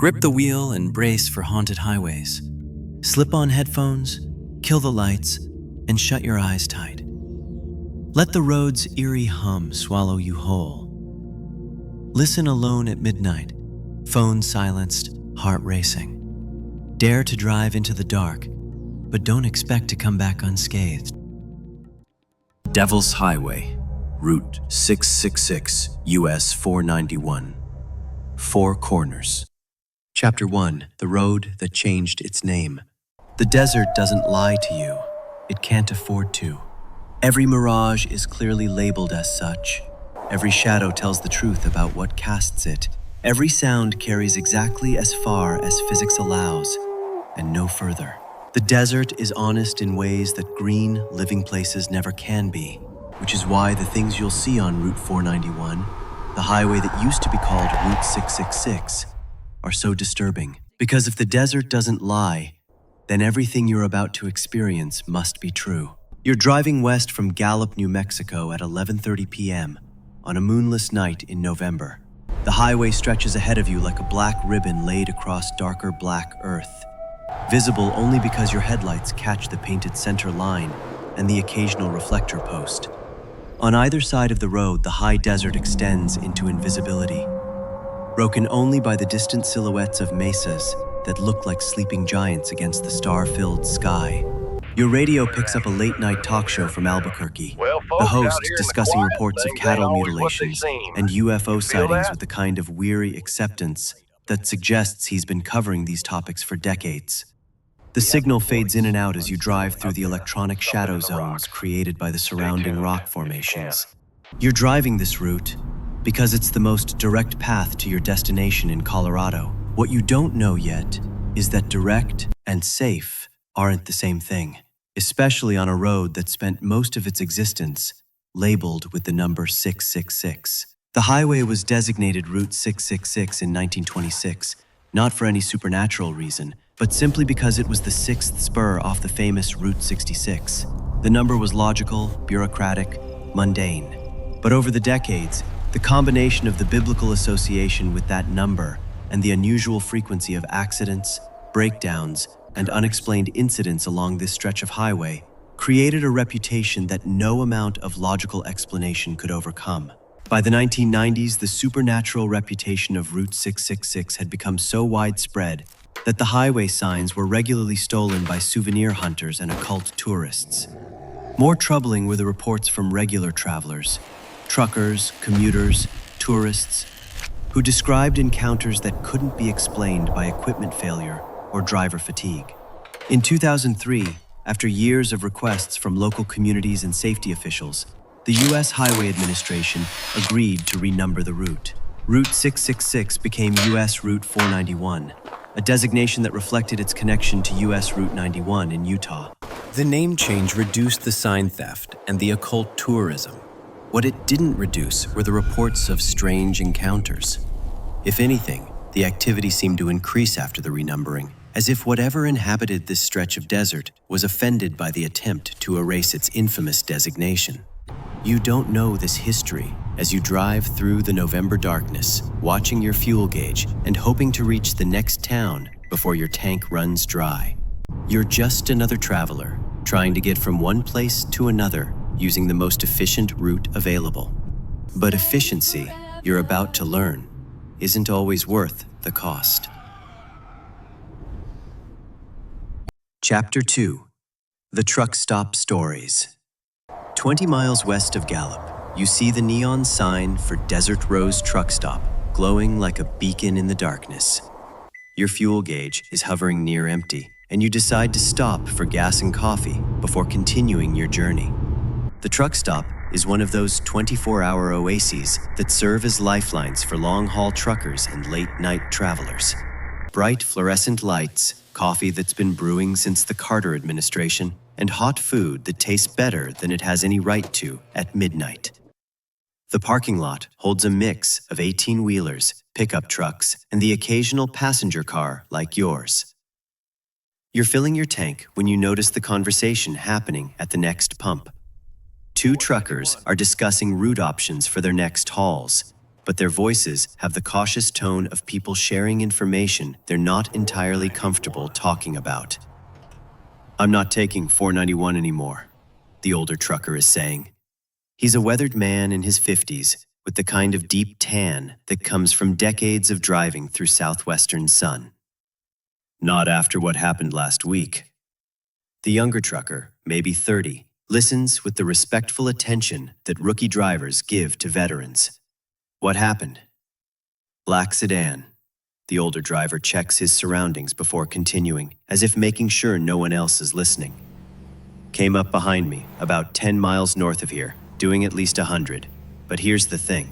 Grip the wheel and brace for haunted highways. Slip on headphones, kill the lights, and shut your eyes tight. Let the road's eerie hum swallow you whole. Listen alone at midnight, phone silenced, heart racing. Dare to drive into the dark, but don't expect to come back unscathed. Devil's Highway, Route 666, US 491. Four Corners. Chapter 1, The Road That Changed Its Name. The desert doesn't lie to you. It can't afford to. Every mirage is clearly labeled as such. Every shadow tells the truth about what casts it. Every sound carries exactly as far as physics allows, and no further. The desert is honest in ways that green, living places never can be, which is why the things you'll see on Route 491, the highway that used to be called Route 666, are so disturbing. Because if the desert doesn't lie, then everything you're about to experience must be true. You're driving west from Gallup, New Mexico at 11:30 p.m. on a moonless night in November. The highway stretches ahead of you like a black ribbon laid across darker black earth, visible only because your headlights catch the painted center line and the occasional reflector post. On either side of the road, the high desert extends into invisibility, broken only by the distant silhouettes of mesas that look like sleeping giants against the star-filled sky. Your radio picks up a late-night talk show from Albuquerque, the host discussing reports of cattle mutilations and UFO sightings with the kind of weary acceptance that suggests he's been covering these topics for decades. The signal fades in and out as you drive through the electronic shadow zones created by the surrounding rock formations. You're driving this route because it's the most direct path to your destination in Colorado. What you don't know yet is that direct and safe aren't the same thing, especially on a road that spent most of its existence labeled with the number 666. The highway was designated Route 666 in 1926, not for any supernatural reason, but simply because it was the sixth spur off the famous Route 66. The number was logical, bureaucratic, mundane. But over the decades, the combination of the biblical association with that number and the unusual frequency of accidents, breakdowns, and unexplained incidents along this stretch of highway created a reputation that no amount of logical explanation could overcome. By the 1990s, the supernatural reputation of Route 666 had become so widespread that the highway signs were regularly stolen by souvenir hunters and occult tourists. More troubling were the reports from regular travelers, truckers, commuters, tourists, who described encounters that couldn't be explained by equipment failure or driver fatigue. In 2003, after years of requests from local communities and safety officials, the U.S. Highway Administration agreed to renumber the route. Route 666 became U.S. Route 491, a designation that reflected its connection to U.S. Route 91 in Utah. The name change reduced the sign theft and the occult tourism. What it didn't reduce were the reports of strange encounters. If anything, the activity seemed to increase after the renumbering, as if whatever inhabited this stretch of desert was offended by the attempt to erase its infamous designation. You don't know this history as you drive through the November darkness, watching your fuel gauge and hoping to reach the next town before your tank runs dry. You're just another traveler, trying to get from one place to another using the most efficient route available. But efficiency, you're about to learn, isn't always worth the cost. Chapter 2, The Truck Stop Stories. 20 miles west of Gallup, you see the neon sign for Desert Rose Truck Stop, glowing like a beacon in the darkness. Your fuel gauge is hovering near empty, and you decide to stop for gas and coffee before continuing your journey. The truck stop is one of those 24-hour oases that serve as lifelines for long-haul truckers and late-night travelers. Bright fluorescent lights, coffee that's been brewing since the Carter administration, and hot food that tastes better than it has any right to at midnight. The parking lot holds a mix of 18-wheelers, pickup trucks, and the occasional passenger car like yours. You're filling your tank when you notice the conversation happening at the next pump. Two truckers are discussing route options for their next hauls, but their voices have the cautious tone of people sharing information they're not entirely comfortable talking about. "I'm not taking 491 anymore," the older trucker is saying. He's a weathered man in his 50s with the kind of deep tan that comes from decades of driving through southwestern sun. "Not after what happened last week." The younger trucker, maybe 30, listens with the respectful attention that rookie drivers give to veterans. "What happened?" "Black sedan." The older driver checks his surroundings before continuing, as if making sure no one else is listening. "Came up behind me, about 10 miles north of here, doing at least 100. But here's the thing.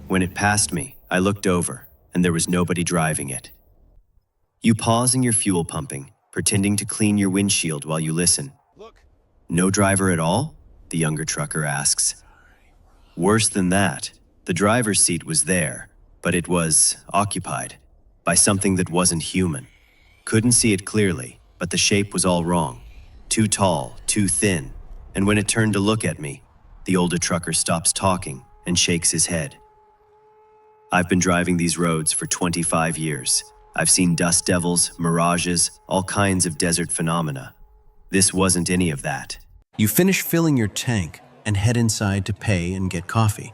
When it passed me, I looked over, and there was nobody driving it." You pause in your fuel pumping, pretending to clean your windshield while you listen. "No driver at all?" the younger trucker asks. "Worse than that. The driver's seat was there, but it was occupied by something that wasn't human. Couldn't see it clearly, but the shape was all wrong. Too tall, too thin, and when it turned to look at me, the older trucker stops talking and shakes his head. "I've been driving these roads for 25 years. I've seen dust devils, mirages, all kinds of desert phenomena. This wasn't any of that." You finish filling your tank and head inside to pay and get coffee.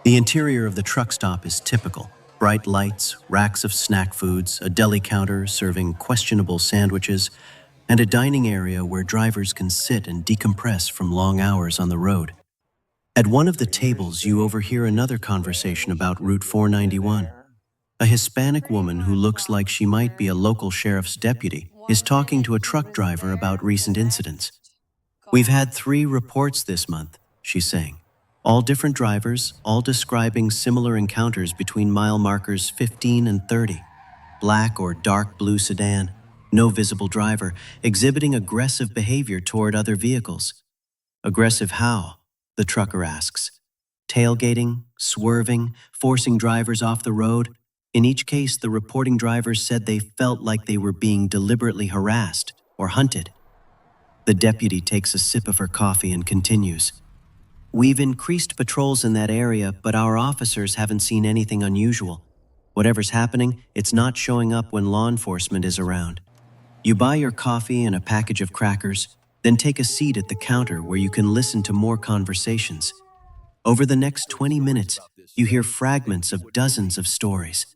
The interior of the truck stop is typical. Bright lights, racks of snack foods, a deli counter serving questionable sandwiches, and a dining area where drivers can sit and decompress from long hours on the road. At one of the tables, you overhear another conversation about Route 491. A Hispanic woman who looks like she might be a local sheriff's deputy is talking to a truck driver about recent incidents. "We've had 3 reports this month," she's saying. "All different drivers, all describing similar encounters between mile markers 15 and 30. Black or dark blue sedan, no visible driver, exhibiting aggressive behavior toward other vehicles." "Aggressive how?" the trucker asks. "Tailgating, swerving, forcing drivers off the road. In each case, the reporting drivers said they felt like they were being deliberately harassed or hunted." The deputy takes a sip of her coffee and continues. "We've increased patrols in that area, but our officers haven't seen anything unusual. Whatever's happening, it's not showing up when law enforcement is around." You buy your coffee and a package of crackers, then take a seat at the counter where you can listen to more conversations. Over the next 20 minutes, you hear fragments of dozens of stories.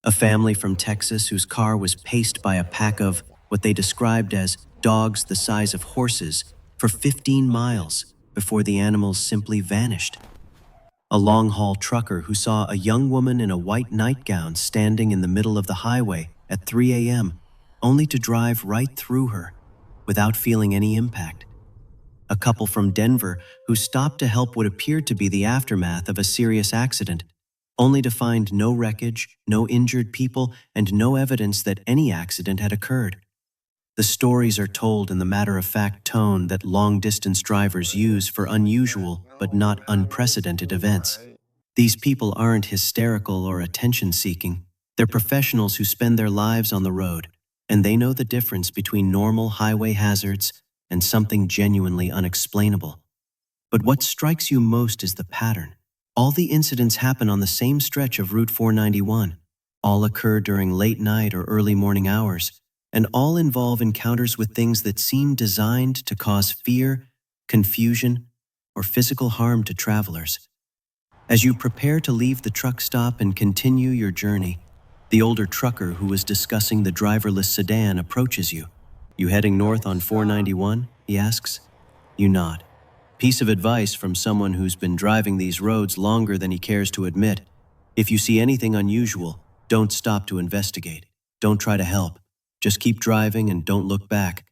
A family from Texas whose car was paced by a pack of what they described as dogs the size of horses for 15 miles before the animals simply vanished. A long-haul trucker who saw a young woman in a white nightgown standing in the middle of the highway at 3 a.m., only to drive right through her without feeling any impact. A couple from Denver who stopped to help what appeared to be the aftermath of a serious accident, only to find no wreckage, no injured people, and no evidence that any accident had occurred. The stories are told in the matter-of-fact tone that long-distance drivers use for unusual but not unprecedented events. These people aren't hysterical or attention-seeking. They're professionals who spend their lives on the road, and they know the difference between normal highway hazards and something genuinely unexplainable. But what strikes you most is the pattern. All the incidents happen on the same stretch of Route 491. All occur during late night or early morning hours, and all involve encounters with things that seem designed to cause fear, confusion, or physical harm to travelers. As you prepare to leave the truck stop and continue your journey, the older trucker who was discussing the driverless sedan approaches you. "You heading north on 491?" he asks. You nod. Piece of advice from someone who's been driving these roads longer than he cares to admit. If you see anything unusual, don't stop to investigate. Don't try to help. Just keep driving and don't look back.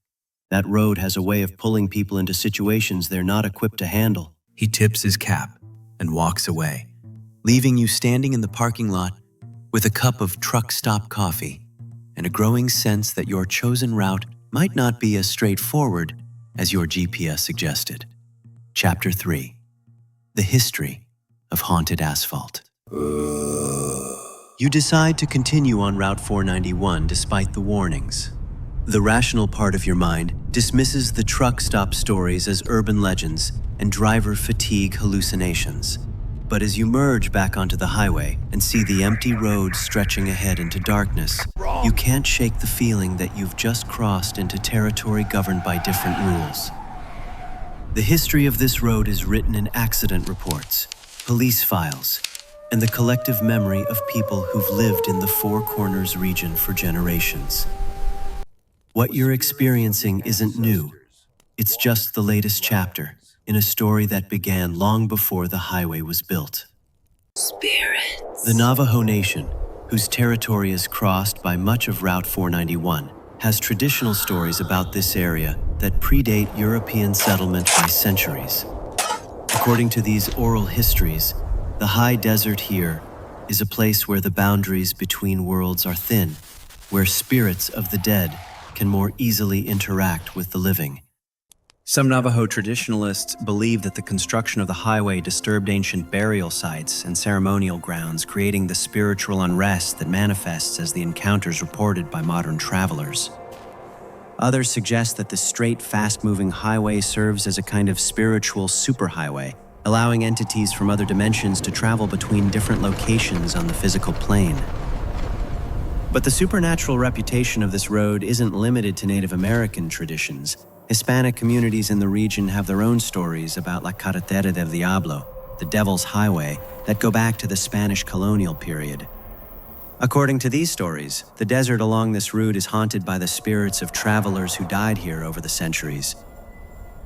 That road has a way of pulling people into situations they're not equipped to handle. He tips his cap and walks away, leaving you standing in the parking lot with a cup of truck stop coffee and a growing sense that your chosen route might not be as straightforward as your GPS suggested. Chapter 3. The History of Haunted Asphalt. You decide to continue on Route 491 despite the warnings. The rational part of your mind dismisses the truck stop stories as urban legends and driver fatigue hallucinations. But as you merge back onto the highway and see the empty road stretching ahead into darkness, you can't shake the feeling that you've just crossed into territory governed by different rules. The history of this road is written in accident reports, police files, and the collective memory of people who've lived in the Four Corners region for generations. What you're experiencing isn't new. It's just the latest chapter in a story that began long before the highway was built. Spirits. The Navajo Nation, whose territory is crossed by much of Route 491, has traditional stories about this area that predate European settlement by centuries. According to these oral histories, the high desert here is a place where the boundaries between worlds are thin, where spirits of the dead can more easily interact with the living. Some Navajo traditionalists believe that the construction of the highway disturbed ancient burial sites and ceremonial grounds, creating the spiritual unrest that manifests as the encounters reported by modern travelers. Others suggest that the straight, fast-moving highway serves as a kind of spiritual superhighway, allowing entities from other dimensions to travel between different locations on the physical plane. But the supernatural reputation of this road isn't limited to Native American traditions. Hispanic communities in the region have their own stories about La Carretera del Diablo, the Devil's Highway, that go back to the Spanish colonial period. According to these stories, the desert along this route is haunted by the spirits of travelers who died here over the centuries.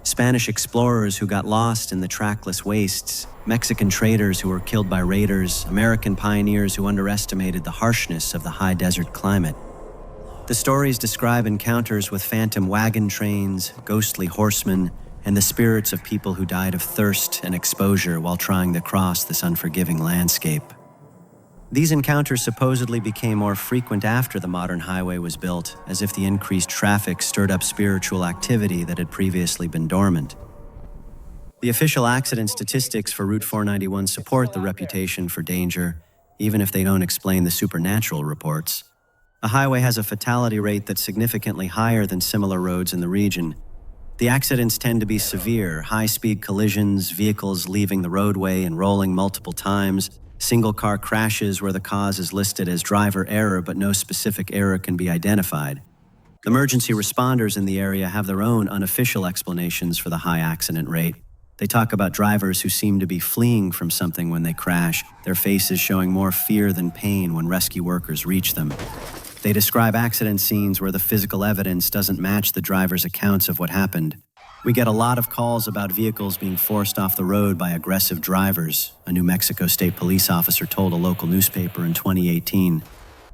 Spanish explorers who got lost in the trackless wastes, Mexican traders who were killed by raiders, American pioneers who underestimated the harshness of the high desert climate. The stories describe encounters with phantom wagon trains, ghostly horsemen, and the spirits of people who died of thirst and exposure while trying to cross this unforgiving landscape. These encounters supposedly became more frequent after the modern highway was built, as if the increased traffic stirred up spiritual activity that had previously been dormant. The official accident statistics for Route 491 support the reputation for danger, even if they don't explain the supernatural reports. The highway has a fatality rate that's significantly higher than similar roads in the region. The accidents tend to be severe, high-speed collisions, vehicles leaving the roadway and rolling multiple times, single-car crashes where the cause is listed as driver error but no specific error can be identified. Emergency responders in the area have their own unofficial explanations for the high accident rate. They talk about drivers who seem to be fleeing from something when they crash, their faces showing more fear than pain when rescue workers reach them. They describe accident scenes where the physical evidence doesn't match the driver's accounts of what happened. We get a lot of calls about vehicles being forced off the road by aggressive drivers, a New Mexico State police officer told a local newspaper in 2018.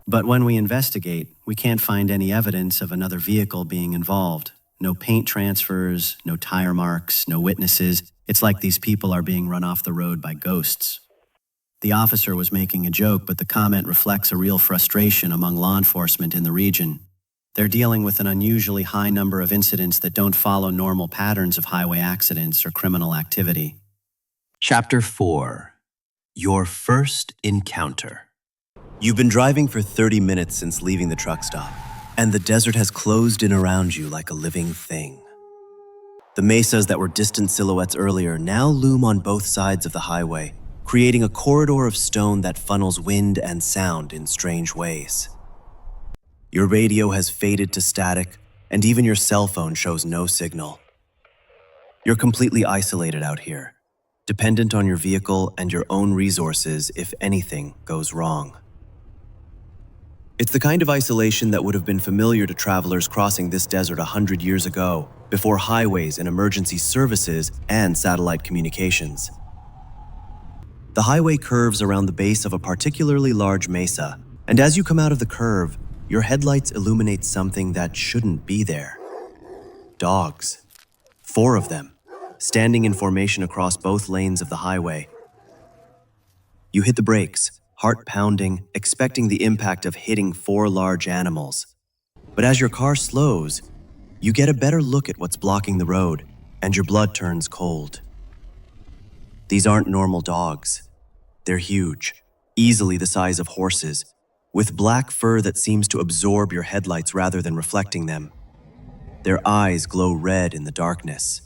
But when we investigate, we can't find any evidence of another vehicle being involved. No paint transfers, no tire marks, no witnesses. It's like these people are being run off the road by ghosts. The officer was making a joke, but the comment reflects a real frustration among law enforcement in the region. They're dealing with an unusually high number of incidents that don't follow normal patterns of highway accidents or criminal activity. Chapter 4. Your First Encounter. You've been driving for 30 minutes since leaving the truck stop, and the desert has closed in around you like a living thing. The mesas that were distant silhouettes earlier now loom on both sides of the highway, creating a corridor of stone that funnels wind and sound in strange ways. Your radio has faded to static, and even your cell phone shows no signal. You're completely isolated out here, dependent on your vehicle and your own resources if anything goes wrong. It's the kind of isolation that would have been familiar to travelers crossing this desert 100 years ago, before highways and emergency services and satellite communications. The highway curves around the base of a particularly large mesa, and as you come out of the curve, your headlights illuminate something that shouldn't be there. Dogs. 4 of them, standing in formation across both lanes of the highway. You hit the brakes, heart pounding, expecting the impact of hitting 4 large animals. But as your car slows, you get a better look at what's blocking the road, and your blood turns cold. These aren't normal dogs. They're huge, easily the size of horses, with black fur that seems to absorb your headlights rather than reflecting them. Their eyes glow red in the darkness,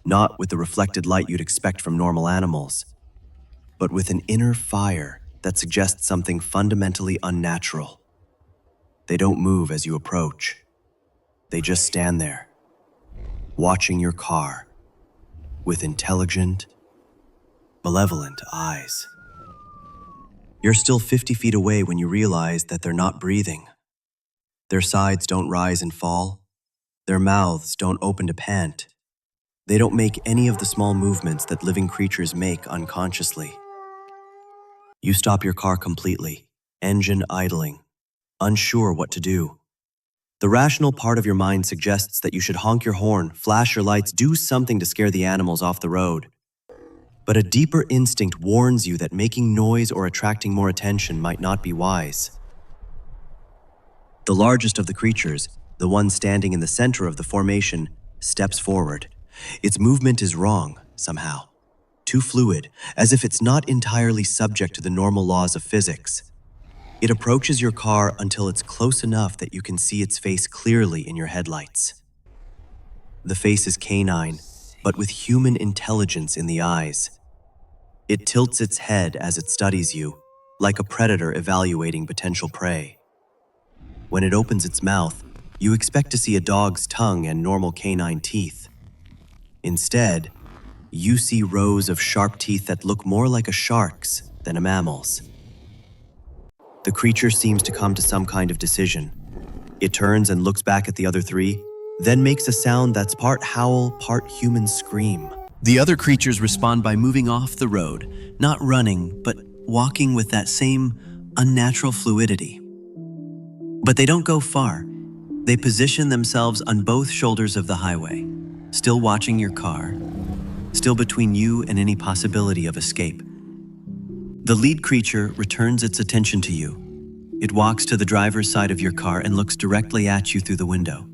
not with the reflected light you'd expect from normal animals. but with an inner fire that suggests something fundamentally unnatural. They don't move as you approach. They just stand there, watching your car with intelligent, malevolent eyes. You're still 50 feet away when you realize that they're not breathing. Their sides don't rise and fall. Their mouths don't open to pant. They don't make any of the small movements that living creatures make unconsciously. You stop your car completely, engine idling, unsure what to do. The rational part of your mind suggests that you should honk your horn, flash your lights, do something to scare the animals off the road. But a deeper instinct warns you that making noise or attracting more attention might not be wise. The largest of the creatures, the one standing in the center of the formation, steps forward. Its movement is wrong, somehow. Too fluid, as if it's not entirely subject to the normal laws of physics. It approaches your car until it's close enough that you can see its face clearly in your headlights. The face is canine, but with human intelligence in the eyes. It tilts its head as it studies you, like a predator evaluating potential prey. When it opens its mouth, you expect to see a dog's tongue and normal canine teeth. Instead, you see rows of sharp teeth that look more like a shark's than a mammal's. The creature seems to come to some kind of decision. It turns and looks back at the other three, then makes a sound that's part howl, part human scream. The other creatures respond by moving off the road, not running, but walking with that same unnatural fluidity. But they don't go far. They position themselves on both shoulders of the highway, still watching your car, still between you and any possibility of escape. The lead creature returns its attention to you. It walks to the driver's side of your car and looks directly at you through the window.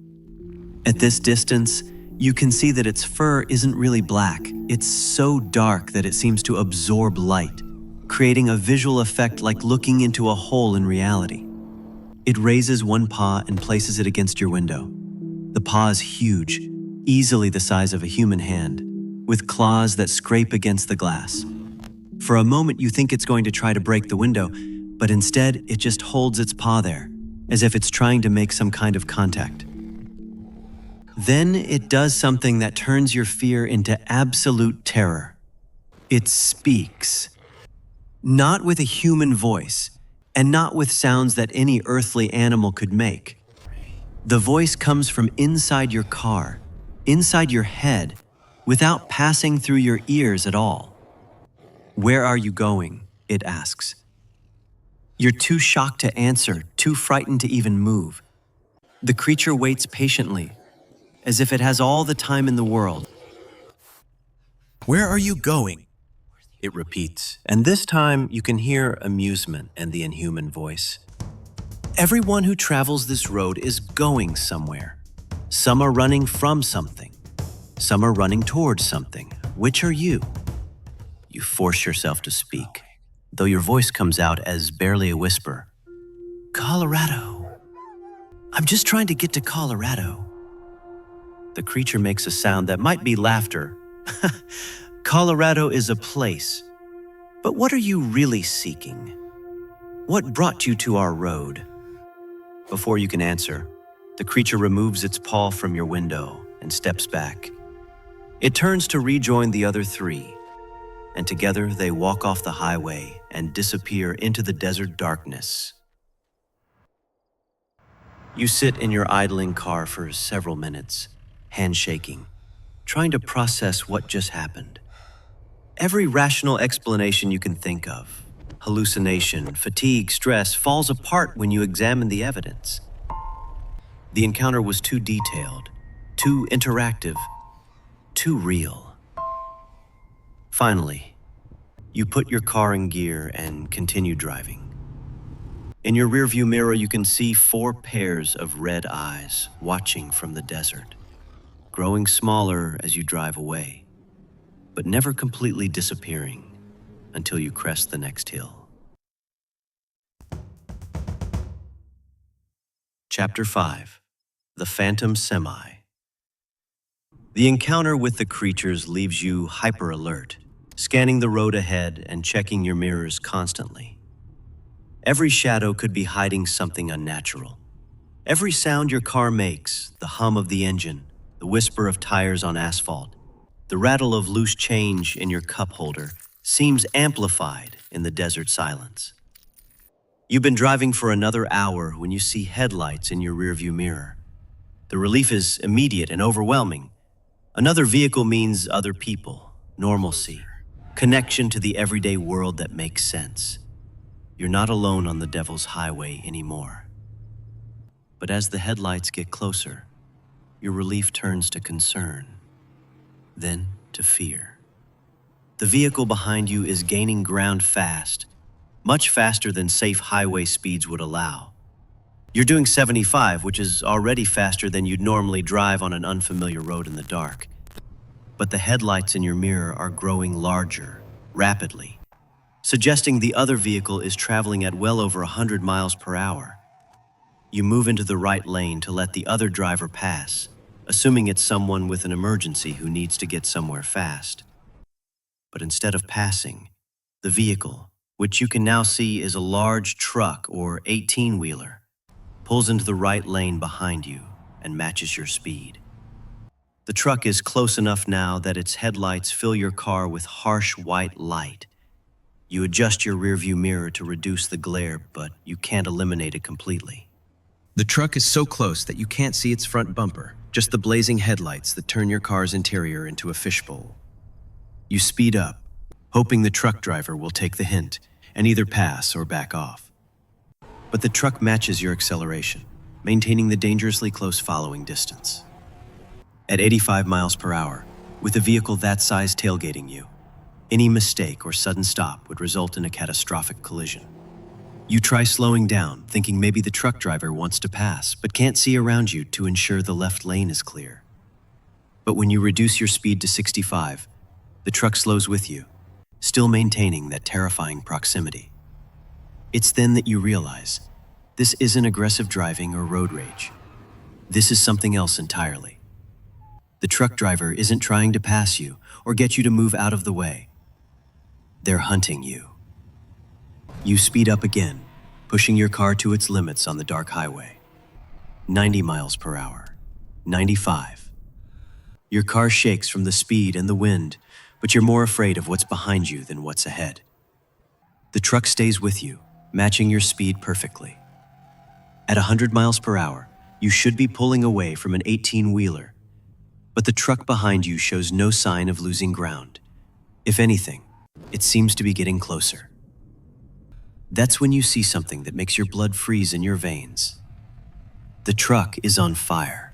At this distance, you can see that its fur isn't really black. It's so dark that it seems to absorb light, creating a visual effect like looking into a hole in reality. It raises one paw and places it against your window. The paw is huge, easily the size of a human hand, with claws that scrape against the glass. For a moment, you think it's going to try to break the window, but instead, it just holds its paw there, as if it's trying to make some kind of contact. Then it does something that turns your fear into absolute terror. It speaks. Not with a human voice, and not with sounds that any earthly animal could make. The voice comes from inside your car, inside your head, without passing through your ears at all. "Where are you going?" it asks. You're too shocked to answer, too frightened to even move. The creature waits patiently, as if it has all the time in the world. "Where are you going?" it repeats, and this time you can hear amusement and the inhuman voice. Everyone who travels this road is going somewhere. Some are running from something. Some are running towards something. Which are you? You force yourself to speak, though your voice comes out as barely a whisper. "Colorado. I'm just trying to get to Colorado." The creature makes a sound that might be laughter. Colorado is a place. But what are you really seeking? What brought you to our road? Before you can answer, the creature removes its paw from your window and steps back. It turns to rejoin the other three, and together they walk off the highway and disappear into the desert darkness. You sit in your idling car for several minutes, handshaking, trying to process what just happened. Every rational explanation you can think of, hallucination, fatigue, stress, falls apart when you examine the evidence. The encounter was too detailed, too interactive, too real. Finally, you put your car in gear and continue driving. In your rearview mirror, you can see 4 pairs of red eyes watching from the desert, growing smaller as you drive away, but never completely disappearing until you crest the next hill. Chapter 5. The Phantom Semi. The encounter with the creatures leaves you hyper-alert. scanning the road ahead and checking your mirrors constantly. Every shadow could be hiding something unnatural. Every sound your car makes, the hum of the engine, the whisper of tires on asphalt, the rattle of loose change in your cup holder, seems amplified in the desert silence. You've been driving for another hour when you see headlights in your rearview mirror. The relief is immediate and overwhelming. Another vehicle means other people, normalcy, connection to the everyday world that makes sense. You're not alone on the devil's highway anymore. But as the headlights get closer, your relief turns to concern, then to fear. The vehicle behind you is gaining ground fast, much faster than safe highway speeds would allow. You're doing 75, which is already faster than you'd normally drive on an unfamiliar road in the dark. But the headlights in your mirror are growing larger, rapidly, suggesting the other vehicle is traveling at well over 100 miles per hour. You move into the right lane to let the other driver pass, assuming it's someone with an emergency who needs to get somewhere fast. But instead of passing, the vehicle, which you can now see is a large truck or 18-wheeler, pulls into the right lane behind you and matches your speed. The truck is close enough now that its headlights fill your car with harsh white light. You adjust your rearview mirror to reduce the glare, but you can't eliminate it completely. The truck is so close that you can't see its front bumper, just the blazing headlights that turn your car's interior into a fishbowl. You speed up, hoping the truck driver will take the hint and either pass or back off. But the truck matches your acceleration, maintaining the dangerously close following distance. At 85 miles per hour, with a vehicle that size tailgating you, any mistake or sudden stop would result in a catastrophic collision. You try slowing down, thinking maybe the truck driver wants to pass, but can't see around you to ensure the left lane is clear. But when you reduce your speed to 65, the truck slows with you, still maintaining that terrifying proximity. It's then that you realize this isn't aggressive driving or road rage. This is something else entirely. The truck driver isn't trying to pass you or get you to move out of the way. They're hunting you. You speed up again, pushing your car to its limits on the dark highway. 90 miles per hour, 95. Your car shakes from the speed and the wind, but you're more afraid of what's behind you than what's ahead. The truck stays with you, matching your speed perfectly. At 100 miles per hour, you should be pulling away from an 18-wheeler, but the truck behind you shows no sign of losing ground. If anything, it seems to be getting closer. That's when you see something that makes your blood freeze in your veins. The truck is on fire.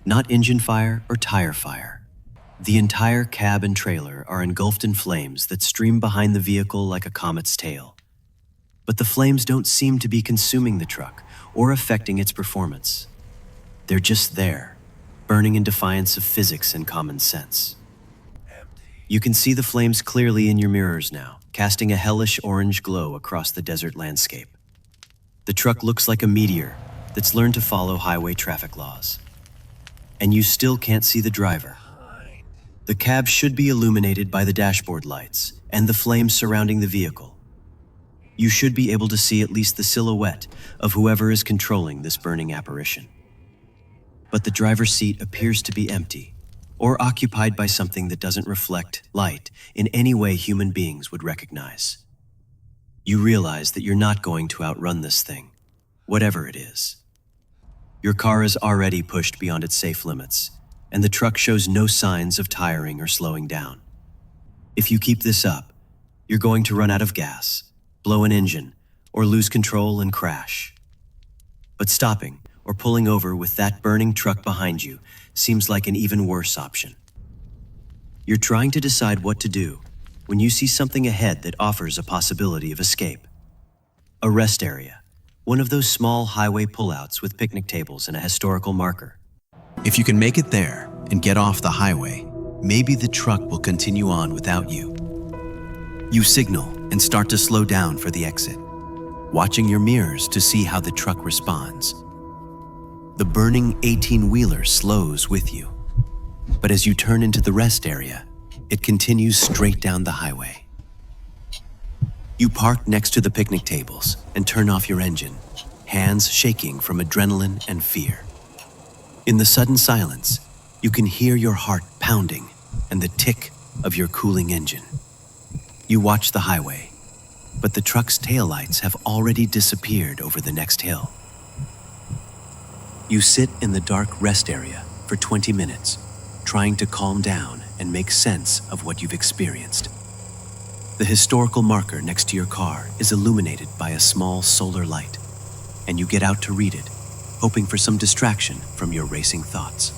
Not engine fire or tire fire. The entire cab and trailer are engulfed in flames that stream behind the vehicle like a comet's tail. But the flames don't seem to be consuming the truck or affecting its performance. They're just there, burning in defiance of physics and common sense. You can see the flames clearly in your mirrors now, casting a hellish orange glow across the desert landscape. The truck looks like a meteor that's learned to follow highway traffic laws. And you still can't see the driver. The cab should be illuminated by the dashboard lights and the flames surrounding the vehicle. You should be able to see at least the silhouette of whoever is controlling this burning apparition. But the driver's seat appears to be empty, or occupied by something that doesn't reflect light in any way human beings would recognize. You realize that you're not going to outrun this thing, whatever it is. Your car is already pushed beyond its safe limits, and the truck shows no signs of tiring or slowing down. If you keep this up, you're going to run out of gas, blow an engine, or lose control and crash. But stopping or pulling over with that burning truck behind you seems like an even worse option. You're trying to decide what to do when you see something ahead that offers a possibility of escape. A rest area, one of those small highway pullouts with picnic tables and a historical marker. If you can make it there and get off the highway, maybe the truck will continue on without you. You signal and start to slow down for the exit, watching your mirrors to see how the truck responds. The burning 18-wheeler slows with you. But as you turn into the rest area, It continues straight down the highway. You park next to the picnic tables and turn off your engine, hands shaking from adrenaline and fear. In the sudden silence, you can hear your heart pounding and the tick of your cooling engine. You watch the highway, but the truck's taillights have already disappeared over the next hill. You sit in the dark rest area for 20 minutes, trying to calm down and make sense of what you've experienced. The historical marker next to your car is illuminated by a small solar light, and you get out to read it, hoping for some distraction from your racing thoughts.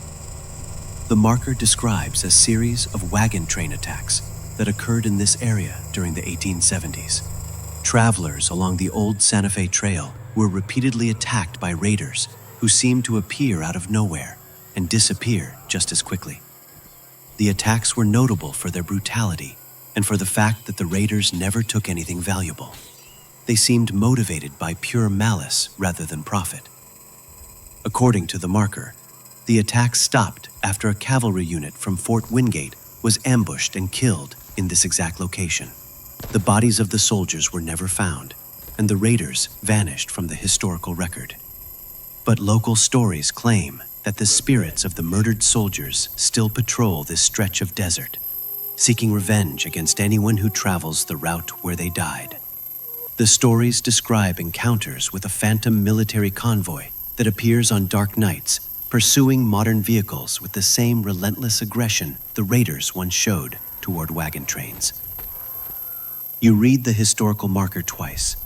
The marker describes a series of wagon train attacks that occurred in this area during the 1870s. Travelers along the old Santa Fe Trail were repeatedly attacked by raiders who seemed to appear out of nowhere and disappear just as quickly. The attacks were notable for their brutality and for the fact that the raiders never took anything valuable. They seemed motivated by pure malice rather than profit. According to the marker, the attacks stopped after a cavalry unit from Fort Wingate was ambushed and killed in this exact location. The bodies of the soldiers were never found, and the raiders vanished from the historical record. But local stories claim that the spirits of the murdered soldiers still patrol this stretch of desert, seeking revenge against anyone who travels the route where they died. The stories describe encounters with a phantom military convoy that appears on dark nights, pursuing modern vehicles with the same relentless aggression the raiders once showed toward wagon trains. You read the historical marker twice,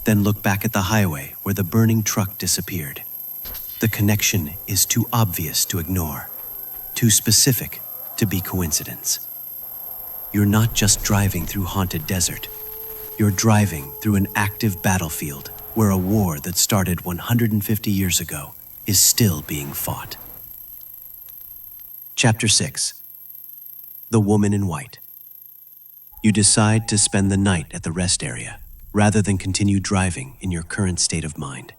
then look back at the highway where the burning truck disappeared. The connection is too obvious to ignore, too specific to be coincidence. You're not just driving through haunted desert. You're driving through an active battlefield where a war that started 150 years ago is still being fought. Chapter 6. The Woman in White. You decide to spend the night at the rest area rather than continue driving in your current state of mind.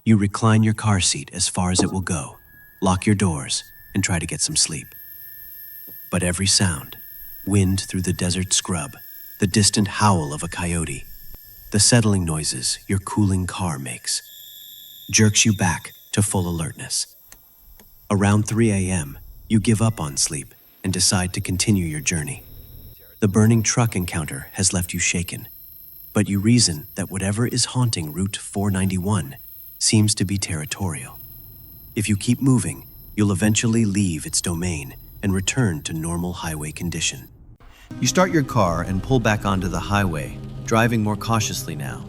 You recline your car seat as far as it will go, lock your doors, and try to get some sleep. But every sound, wind through the desert scrub, the distant howl of a coyote, the settling noises your cooling car makes, jerks you back to full alertness. Around 3 a.m., you give up on sleep and decide to continue your journey. The burning truck encounter has left you shaken, but you reason that whatever is haunting Route 491 seems to be territorial. If you keep moving, you'll eventually leave its domain and return to normal highway condition. You start your car and pull back onto the highway, driving more cautiously now.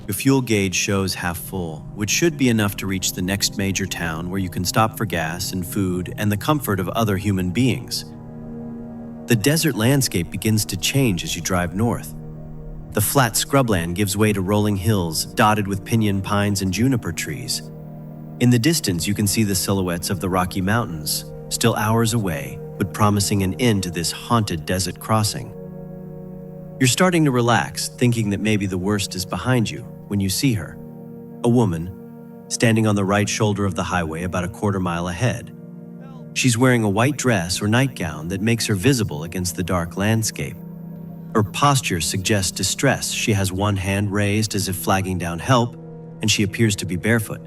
Your fuel gauge shows half full, which should be enough to reach the next major town where you can stop for gas and food and the comfort of other human beings. The desert landscape begins to change as you drive north. The flat scrubland gives way to rolling hills dotted with pinyon pines and juniper trees. In the distance, you can see the silhouettes of the Rocky Mountains, still hours away, but promising an end to this haunted desert crossing. You're starting to relax, thinking that maybe the worst is behind you when you see her. A woman, standing on the right shoulder of the highway about a quarter-mile ahead. She's wearing a white dress or nightgown that makes her visible against the dark landscape. Her posture suggests distress. She has one hand raised as if flagging down help, and she appears to be barefoot.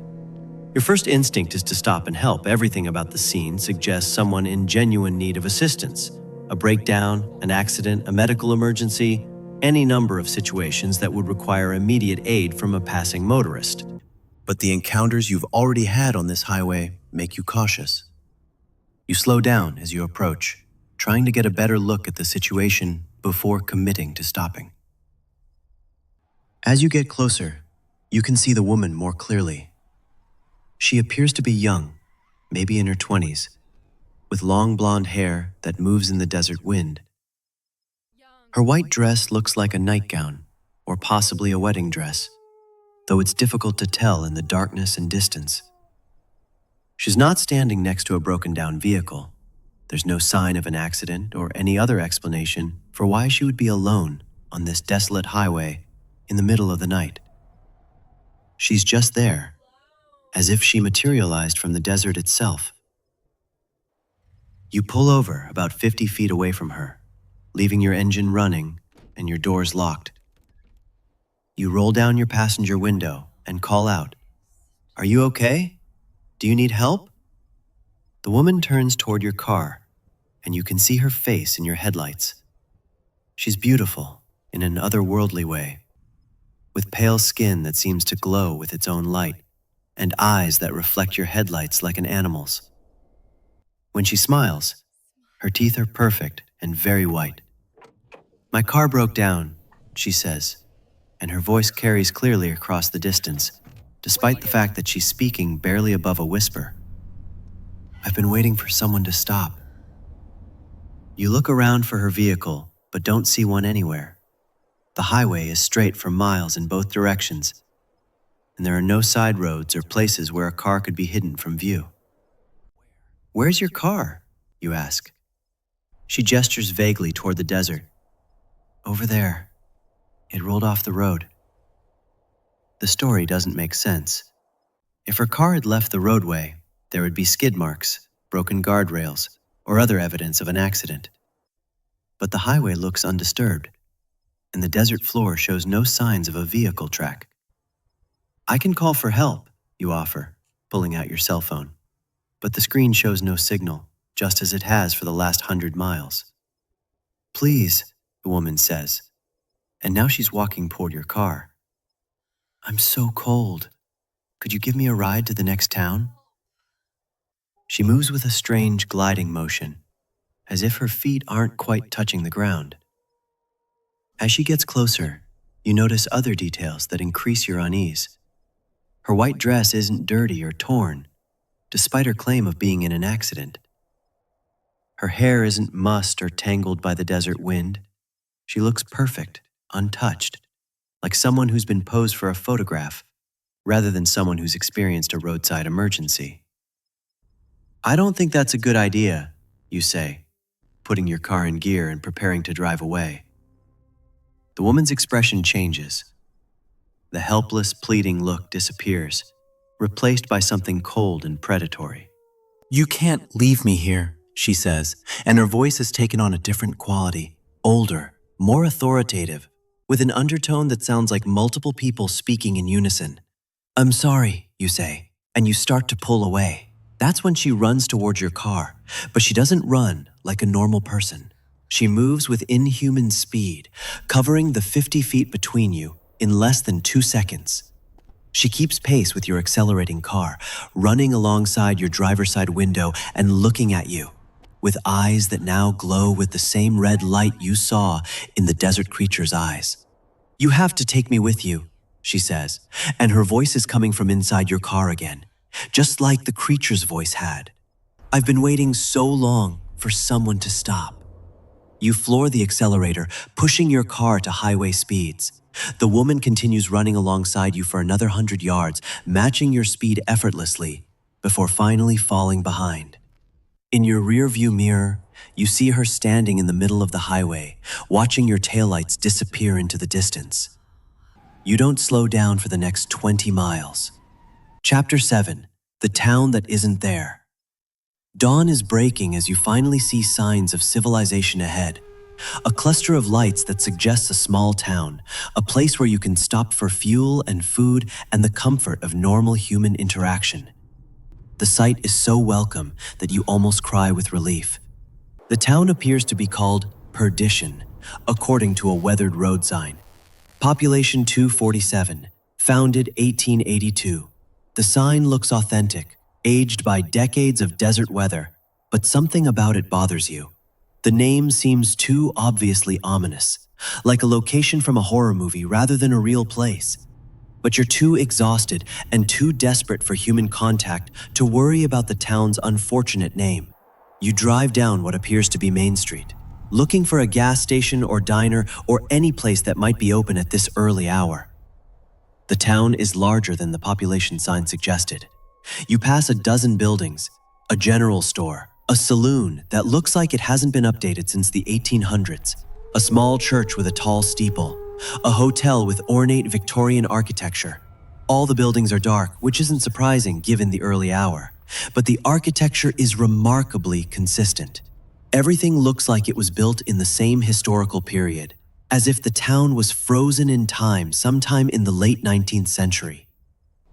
Your first instinct is to stop and help. Everything about the scene suggests someone in genuine need of assistance. A breakdown, an accident, a medical emergency, any number of situations that would require immediate aid from a passing motorist. But the encounters you've already had on this highway make you cautious. You slow down as you approach, trying to get a better look at the situation before committing to stopping. As you get closer, you can see the woman more clearly. She appears to be young, maybe in her 20s, with long blonde hair that moves in the desert wind. Her white dress looks like a nightgown, or possibly a wedding dress, though it's difficult to tell in the darkness and distance. She's not standing next to a broken-down vehicle. There's no sign of an accident or any other explanation for why she would be alone on this desolate highway in the middle of the night. She's just there, as if she materialized from the desert itself. You pull over about 50 feet away from her leaving your engine running and your doors locked. You roll down your passenger window and call out, "Are you okay? Do you need help?" The woman turns toward your car, and you can see her face in your headlights. She's beautiful in an otherworldly way, with pale skin that seems to glow with its own light, and eyes that reflect your headlights like an animal's. When she smiles, her teeth are perfect and very white. "My car broke down," she says, and her voice carries clearly across the distance, despite the fact that she's speaking barely above a whisper. "I've been waiting for someone to stop." You look around for her vehicle, but don't see one anywhere. The highway is straight for miles in both directions, and there are no side roads or places where a car could be hidden from view. "Where's your car?" you ask. She gestures vaguely toward the desert. "Over there. It rolled off the road." The story doesn't make sense. If her car had left the roadway, there would be skid marks, broken guardrails, or other evidence of an accident. But the highway looks undisturbed, and the desert floor shows no signs of a vehicle track. "I can call for help," you offer, pulling out your cell phone. But the screen shows no signal, just as it has for the last 100 miles. "Please," the woman says, and now she's walking toward your car. "I'm so cold. Could you give me a ride to the next town?" She moves with a strange gliding motion, as if her feet aren't quite touching the ground. As she gets closer, you notice other details that increase your unease. Her white dress isn't dirty or torn, despite her claim of being in an accident. Her hair isn't mussed or tangled by the desert wind. She looks perfect, untouched, like someone who's been posed for a photograph, rather than someone who's experienced a roadside emergency. "I don't think that's a good idea," you say, putting your car in gear and preparing to drive away. The woman's expression changes. The helpless, pleading look disappears, replaced by something cold and predatory. "You can't leave me here," she says, and her voice has taken on a different quality, older, more authoritative, with an undertone that sounds like multiple people speaking in unison. "I'm sorry," you say, and you start to pull away. That's when she runs towards your car, but she doesn't run like a normal person. She moves with inhuman speed, covering the 50 feet between you in less than 2 seconds. She keeps pace with your accelerating car, running alongside your driver's side window and looking at you, with eyes that now glow with the same red light you saw in the desert creature's eyes. "You have to take me with you," she says, and her voice is coming from inside your car again, just like the creature's voice had. "I've been waiting so long for someone to stop." You floor the accelerator, pushing your car to highway speeds. The woman continues running alongside you for another 100 yards, matching your speed effortlessly, before finally falling behind. In your rearview mirror, you see her standing in the middle of the highway, watching your taillights disappear into the distance. You don't slow down for the next 20 miles. Chapter 7. The Town That Isn't There. Dawn is breaking as you finally see signs of civilization ahead. A cluster of lights that suggests a small town, a place where you can stop for fuel and food and the comfort of normal human interaction. The sight is so welcome that you almost cry with relief. The town appears to be called Perdition, according to a weathered road sign. Population 247, founded 1882. The sign looks authentic, aged by decades of desert weather, but something about it bothers you. The name seems too obviously ominous, like a location from a horror movie rather than a real place. But you're too exhausted and too desperate for human contact to worry about the town's unfortunate name. You drive down what appears to be Main Street, looking for a gas station or diner or any place that might be open at this early hour. The town is larger than the population sign suggested. You pass a dozen buildings, a general store, a saloon that looks like it hasn't been updated since the 1800s, a small church with a tall steeple, a hotel with ornate Victorian architecture. All the buildings are dark, which isn't surprising given the early hour, but the architecture is remarkably consistent. Everything looks like it was built in the same historical period, as if the town was frozen in time sometime in the late 19th century.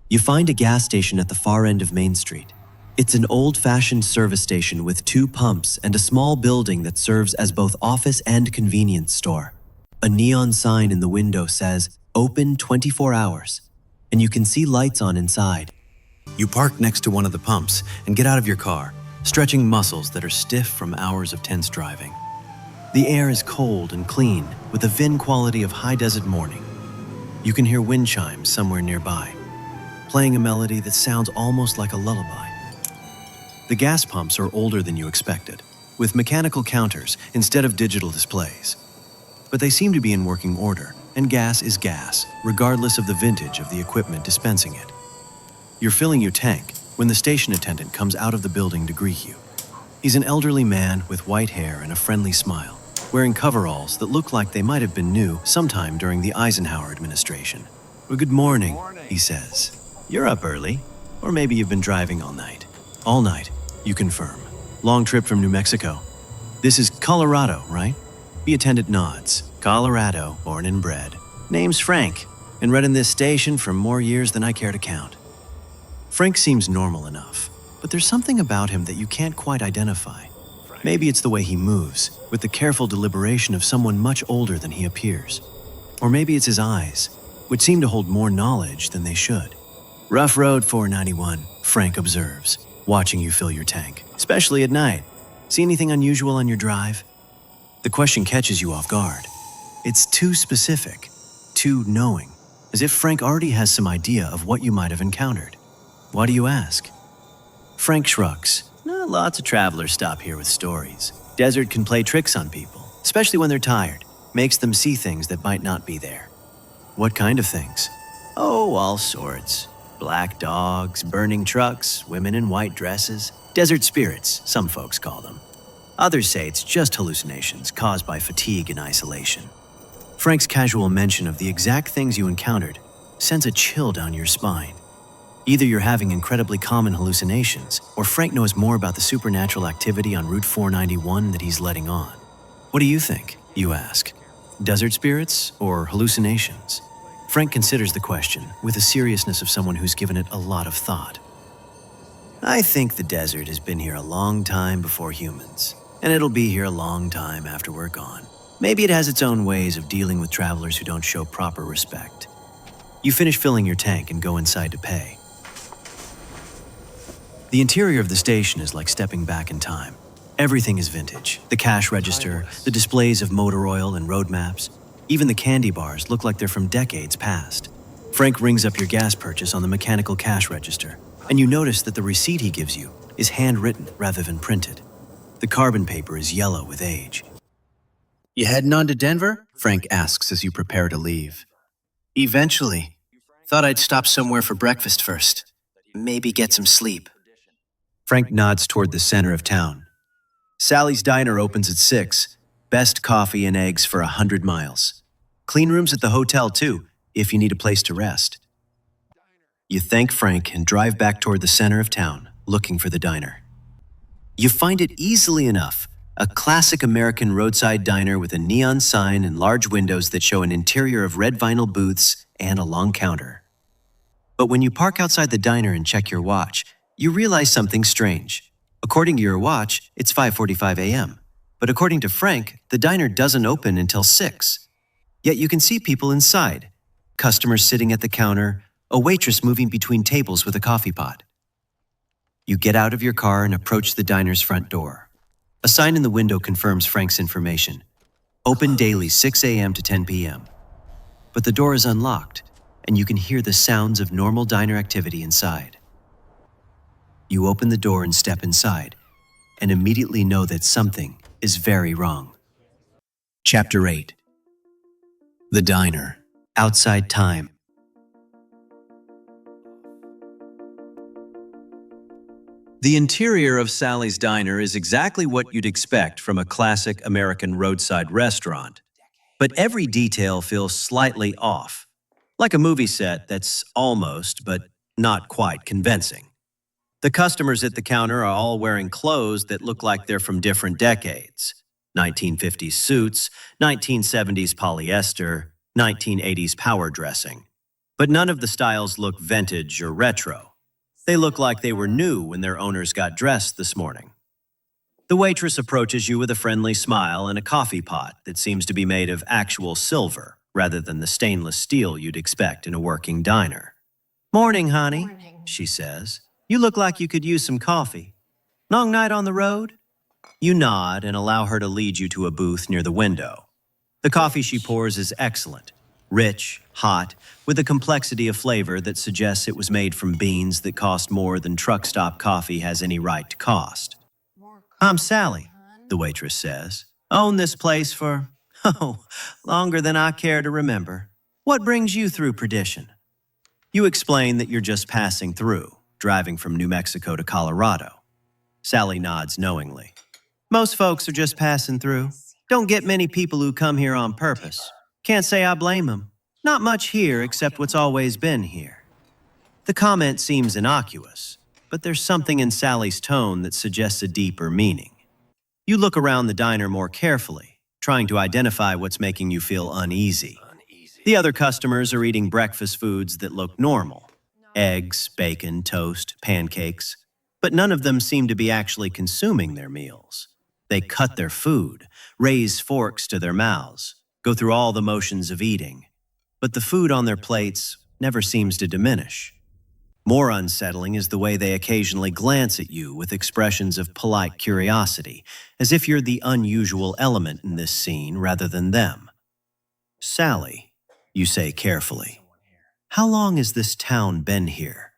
You find a gas station at the far end of Main Street. It's an old-fashioned service station with 2 pumps and a small building that serves as both office and convenience store. A neon sign in the window says, "Open 24 hours," and you can see lights on inside. You park next to one of the pumps and get out of your car, stretching muscles that are stiff from hours of tense driving. The air is cold and clean, with the VIN quality of high desert morning. You can hear wind chimes somewhere nearby, playing a melody that sounds almost like a lullaby. The gas pumps are older than you expected, with mechanical counters instead of digital displays. But they seem to be in working order, and gas is gas, regardless of the vintage of the equipment dispensing it. You're filling your tank when the station attendant comes out of the building to greet you. He's an elderly man with white hair and a friendly smile, wearing coveralls that look like they might have been new sometime during the Eisenhower administration. "Well, good morning," he says. "You're up early, or maybe you've been driving all night." "All night," you confirm. "Long trip from New Mexico." "This is Colorado, right?" The attendant nods. "Colorado, born and bred. Name's Frank, and read in this station for more years than I care to count." Frank seems normal enough, but there's something about him that you can't quite identify. Maybe it's the way he moves, with the careful deliberation of someone much older than he appears. Or maybe it's his eyes, which seem to hold more knowledge than they should. "Rough road 491, Frank observes, watching you fill your tank, especially at night. See anything unusual on your drive?" The question catches you off guard. It's too specific, too knowing, as if Frank already has some idea of what you might have encountered. "Why do you ask?" Frank shrugs. Lots of travelers stop here with stories. Desert can play tricks on people, especially when they're tired. Makes them see things that might not be there." "What kind of things?" "Oh, all sorts. Black dogs, burning trucks, women in white dresses. Desert spirits, some folks call them. Others say it's just hallucinations caused by fatigue and isolation." Frank's casual mention of the exact things you encountered sends a chill down your spine. Either you're having incredibly common hallucinations, or Frank knows more about the supernatural activity on Route 491 that he's letting on. "What do you think?" you ask. "Desert spirits or hallucinations?" Frank considers the question with the seriousness of someone who's given it a lot of thought. "I think the desert has been here a long time before humans, and it'll be here a long time after we're gone. Maybe it has its own ways of dealing with travelers who don't show proper respect." You finish filling your tank and go inside to pay. The interior of the station is like stepping back in time. Everything is vintage. The cash register, the displays of motor oil and road maps. Even the candy bars look like they're from decades past. Frank rings up your gas purchase on the mechanical cash register, and you notice that the receipt he gives you is handwritten rather than printed. The carbon paper is yellow with age. "You heading on to Denver?" Frank asks as you prepare to leave. "Eventually. Thought I'd stop somewhere for breakfast first. Maybe get some sleep." Frank nods toward the center of town. "Sally's Diner opens at 6. Best coffee and eggs for 100 miles. Clean rooms at the hotel, too, if you need a place to rest." You thank Frank and drive back toward the center of town, looking for the diner. You find it easily enough, a classic American roadside diner with a neon sign and large windows that show an interior of red vinyl booths and a long counter. But when you park outside the diner and check your watch, you realize something strange. According to your watch, it's 5:45 a.m. But according to Frank, the diner doesn't open until 6. Yet you can see people inside, customers sitting at the counter, a waitress moving between tables with a coffee pot. You get out of your car and approach the diner's front door. A sign in the window confirms Frank's information. Open daily 6 a.m. to 10 p.m. But the door is unlocked, and you can hear the sounds of normal diner activity inside. You open the door and step inside, and immediately know that something is very wrong. Chapter 8. The Diner. Outside Time. The interior of Sally's Diner is exactly what you'd expect from a classic American roadside restaurant. But every detail feels slightly off, like a movie set that's almost, but not quite convincing. The customers at the counter are all wearing clothes that look like they're from different decades. 1950s suits, 1970s polyester, 1980s power dressing. But none of the styles look vintage or retro. They look like they were new when their owners got dressed this morning. The waitress approaches you with a friendly smile and a coffee pot that seems to be made of actual silver rather than the stainless steel you'd expect in a working diner. "Morning, honey," she says. "You look like you could use some coffee. Long night on the road?" You nod and allow her to lead you to a booth near the window. The coffee she pours is excellent, rich, hot, with a complexity of flavor that suggests it was made from beans that cost more than truck stop coffee has any right to cost. "I'm Sally," the waitress says. "Own this place for, longer than I care to remember. What brings you through Perdition?" You explain that you're just passing through, driving from New Mexico to Colorado. Sally nods knowingly. "Most folks are just passing through. Don't get many people who come here on purpose. Can't say I blame them. Not much here except what's always been here." The comment seems innocuous, but there's something in Sally's tone that suggests a deeper meaning. You look around the diner more carefully, trying to identify what's making you feel uneasy. The other customers are eating breakfast foods that look normal. Eggs, bacon, toast, pancakes. But none of them seem to be actually consuming their meals. They cut their food, raise forks to their mouths, go through all the motions of eating. But the food on their plates never seems to diminish. More unsettling is the way they occasionally glance at you with expressions of polite curiosity, as if you're the unusual element in this scene rather than them. "Sally," you say carefully, "how long has this town been here?"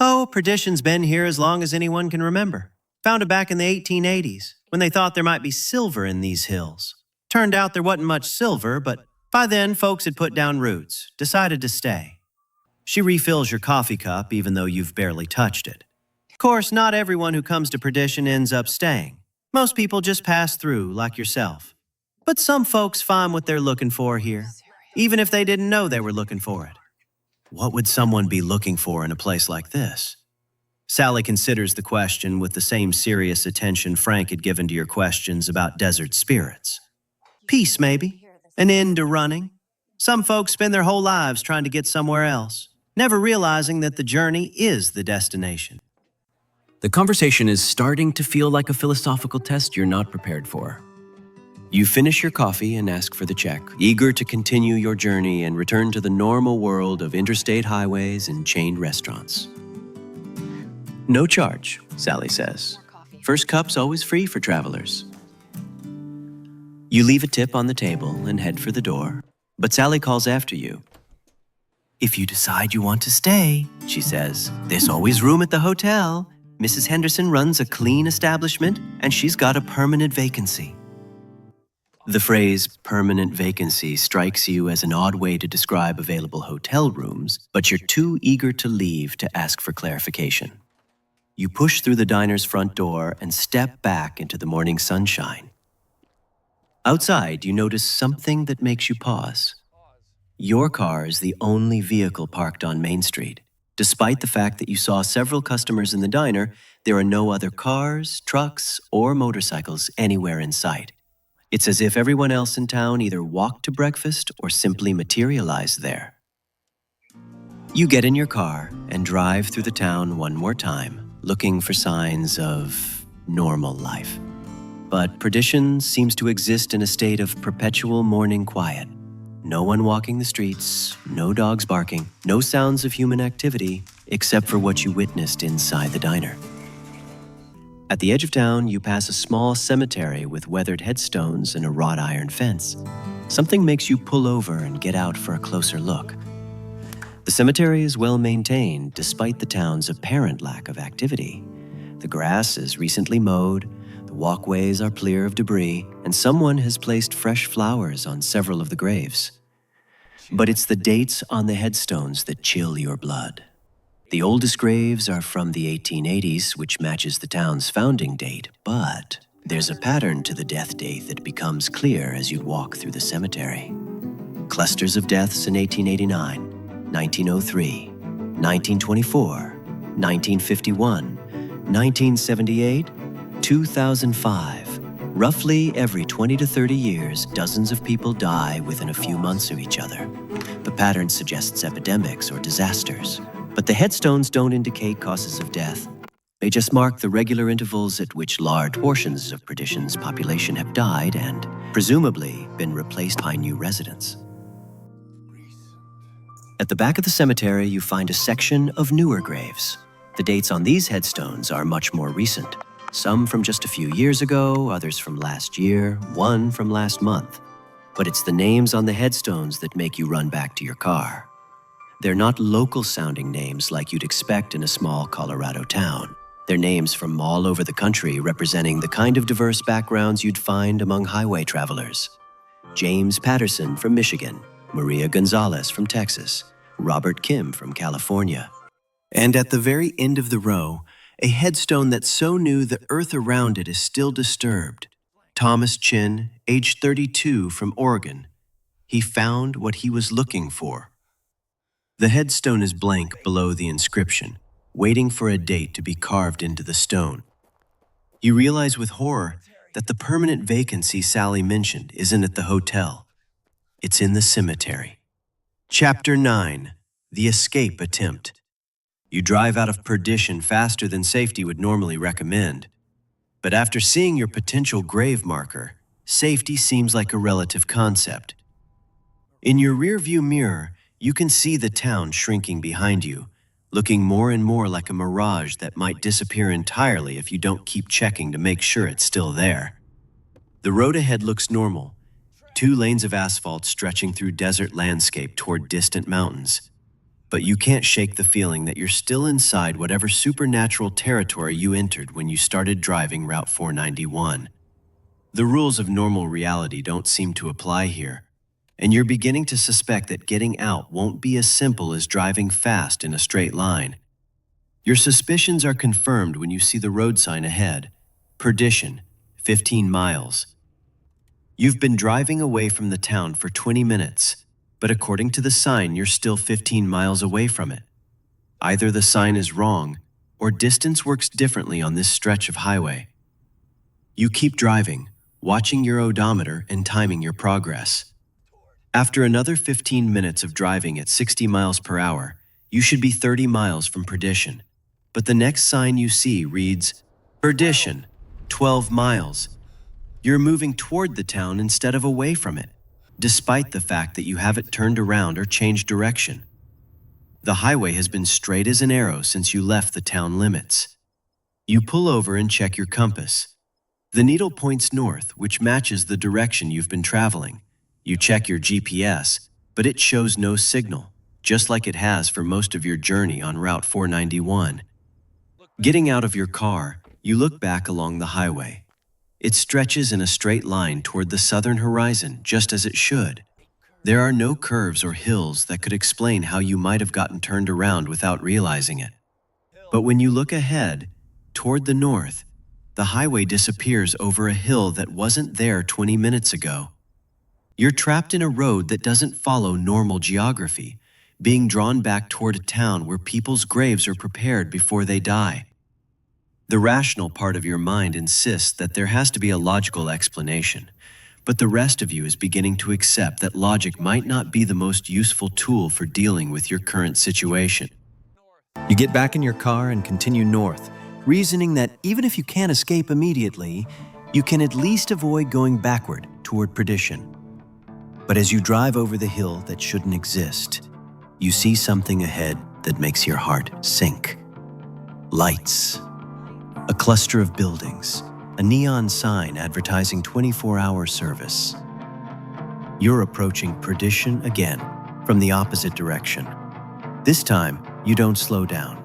"Oh, Perdition's been here as long as anyone can remember. Founded back in the 1880s, when they thought there might be silver in these hills. Turned out there wasn't much silver, but by then folks had put down roots, decided to stay." She refills your coffee cup even though you've barely touched it. "Of course, not everyone who comes to Perdition ends up staying. Most people just pass through, like yourself. But some folks find what they're looking for here, even if they didn't know they were looking for it." What would someone be looking for in a place like this? Sally considers the question with the same serious attention Frank had given to your questions about desert spirits. "Peace, maybe. An end to running. Some folks spend their whole lives trying to get somewhere else, never realizing that the journey is the destination." The conversation is starting to feel like a philosophical test you're not prepared for. You finish your coffee and ask for the check, eager to continue your journey and return to the normal world of interstate highways and chained restaurants. "No charge," Sally says. "First cup's always free for travelers." You leave a tip on the table and head for the door, but Sally calls after you. "If you decide you want to stay," she says, "there's always room at the hotel. Mrs. Henderson runs a clean establishment, and she's got a permanent vacancy." The phrase permanent vacancy strikes you as an odd way to describe available hotel rooms, but you're too eager to leave to ask for clarification. You push through the diner's front door and step back into the morning sunshine. Outside, you notice something that makes you pause. Your car is the only vehicle parked on Main Street. Despite the fact that you saw several customers in the diner, there are no other cars, trucks, or motorcycles anywhere in sight. It's as if everyone else in town either walked to breakfast or simply materialized there. You get in your car and drive through the town one more time, looking for signs of normal life. But Perdition seems to exist in a state of perpetual morning quiet. No one walking the streets, no dogs barking, no sounds of human activity, except for what you witnessed inside the diner. At the edge of town, you pass a small cemetery with weathered headstones and a wrought iron fence. Something makes you pull over and get out for a closer look. The cemetery is well maintained despite the town's apparent lack of activity. The grass is recently mowed, the walkways are clear of debris, and someone has placed fresh flowers on several of the graves. But it's the dates on the headstones that chill your blood. The oldest graves are from the 1880s, which matches the town's founding date, but there's a pattern to the death date that becomes clear as you walk through the cemetery. Clusters of deaths in 1889, 1903, 1924, 1951, 1978, 2005. Roughly every 20 to 30 years, dozens of people die within a few months of each other. The pattern suggests epidemics or disasters. But the headstones don't indicate causes of death. They just mark the regular intervals at which large portions of Perdition's population have died and, presumably, been replaced by new residents. At the back of the cemetery, you find a section of newer graves. The dates on these headstones are much more recent. Some from just a few years ago, others from last year, one from last month. But it's the names on the headstones that make you run back to your car. They're not local-sounding names like you'd expect in a small Colorado town. They're names from all over the country representing the kind of diverse backgrounds you'd find among highway travelers. James Patterson from Michigan, Maria Gonzalez from Texas, Robert Kim from California. And at the very end of the row, a headstone that's so new the earth around it is still disturbed. Thomas Chin, age 32, from Oregon. He found what he was looking for. The headstone is blank below the inscription, waiting for a date to be carved into the stone. You realize with horror that the permanent vacancy Sally mentioned isn't at the hotel. It's in the cemetery. Chapter 9, The Escape Attempt. You drive out of Perdition faster than safety would normally recommend. But after seeing your potential grave marker, safety seems like a relative concept. In your rearview mirror, you can see the town shrinking behind you, looking more and more like a mirage that might disappear entirely if you don't keep checking to make sure it's still there. The road ahead looks normal, 2 lanes of asphalt stretching through desert landscape toward distant mountains. But you can't shake the feeling that you're still inside whatever supernatural territory you entered when you started driving Route 491. The rules of normal reality don't seem to apply here, and you're beginning to suspect that getting out won't be as simple as driving fast in a straight line. Your suspicions are confirmed when you see the road sign ahead, Perdition, 15 miles. You've been driving away from the town for 20 minutes. But according to the sign, you're still 15 miles away from it. Either the sign is wrong, or distance works differently on this stretch of highway. You keep driving, watching your odometer and timing your progress. After another 15 minutes of driving at 60 miles per hour, you should be 30 miles from Perdition. But the next sign you see reads, Perdition, 12 miles. You're moving toward the town instead of away from it, despite the fact that you haven't turned around or changed direction. The highway has been straight as an arrow since you left the town limits. You pull over and check your compass. The needle points north, which matches the direction you've been traveling. You check your GPS, but it shows no signal, just like it has for most of your journey on Route 491. Getting out of your car, you look back along the highway. It stretches in a straight line toward the southern horizon, just as it should. There are no curves or hills that could explain how you might have gotten turned around without realizing it. But when you look ahead, toward the north, the highway disappears over a hill that wasn't there 20 minutes ago. You're trapped in a road that doesn't follow normal geography, being drawn back toward a town where people's graves are prepared before they die. The rational part of your mind insists that there has to be a logical explanation, but the rest of you is beginning to accept that logic might not be the most useful tool for dealing with your current situation. You get back in your car and continue north, reasoning that even if you can't escape immediately, you can at least avoid going backward toward Perdition. But as you drive over the hill that shouldn't exist, you see something ahead that makes your heart sink. Lights. A cluster of buildings, a neon sign advertising 24-hour service. You're approaching Perdition again from the opposite direction. This time, you don't slow down.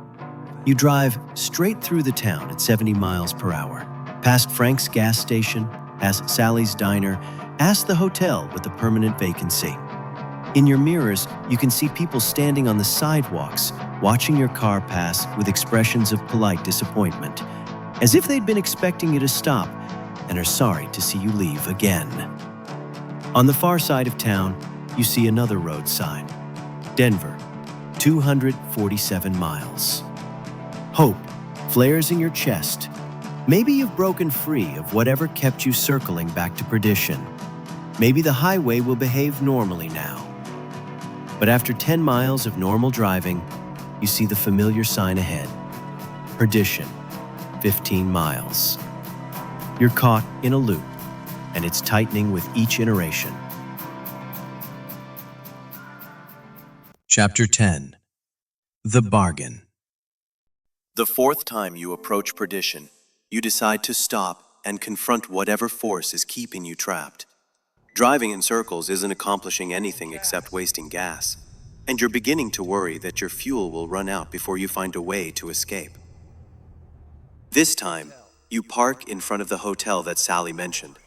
You drive straight through the town at 70 miles per hour, past Frank's gas station, past Sally's diner, past the hotel with the permanent vacancy. In your mirrors, you can see people standing on the sidewalks, watching your car pass with expressions of polite disappointment, as if they'd been expecting you to stop and are sorry to see you leave again. On the far side of town, you see another road sign. Denver, 247 miles. Hope, flares in your chest. Maybe you've broken free of whatever kept you circling back to perdition. Maybe the highway will behave normally now. But after 10 miles of normal driving, you see the familiar sign ahead. Perdition, 15 miles. You're caught in a loop, and it's tightening with each iteration. Chapter 10. The Bargain. The fourth time you approach perdition, you decide to stop and confront whatever force is keeping you trapped. Driving in circles isn't accomplishing anything except wasting gas, and you're beginning to worry that your fuel will run out before you find a way to escape. This time, you park in front of the hotel that Sally mentioned.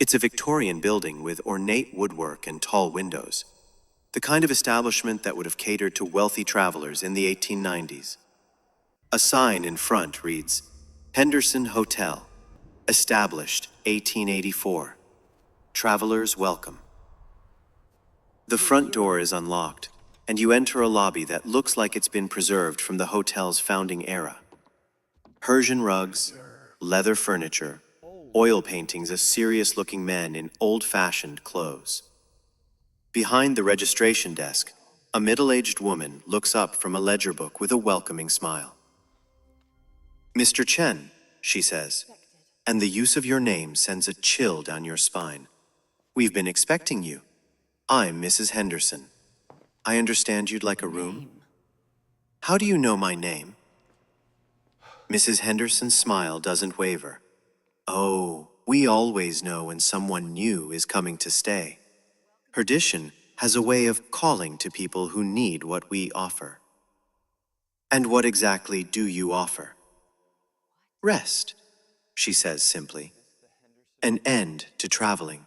It's a Victorian building with ornate woodwork and tall windows, the kind of establishment that would have catered to wealthy travelers in the 1890s. A sign in front reads, Henderson Hotel, established 1884. Travelers welcome. The front door is unlocked, and you enter a lobby that looks like it's been preserved from the hotel's founding era. Persian rugs, leather furniture, oil paintings of serious-looking men in old-fashioned clothes. Behind the registration desk, a middle-aged woman looks up from a ledger book with a welcoming smile. Mr. Chen, she says, and the use of your name sends a chill down your spine. We've been expecting you. I'm Mrs. Henderson. I understand you'd like a room? How do you know my name? Mrs. Henderson's smile doesn't waver. Oh, we always know when someone new is coming to stay. Perdition has a way of calling to people who need what we offer. And what exactly do you offer? Rest, she says simply. An end to traveling.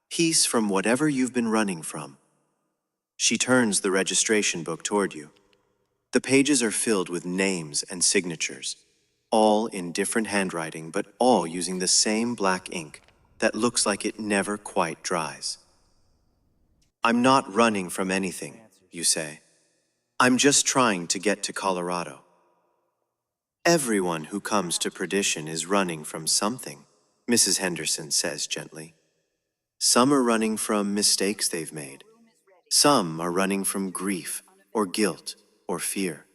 Peace from whatever you've been running from. She turns the registration book toward you. The pages are filled with names and signatures, all in different handwriting, but all using the same black ink that looks like it never quite dries. I'm not running from anything, you say. I'm just trying to get to Colorado. Everyone who comes to perdition is running from something, Mrs. Henderson says gently. Some are running from mistakes they've made. Some are running from grief or guilt or fear.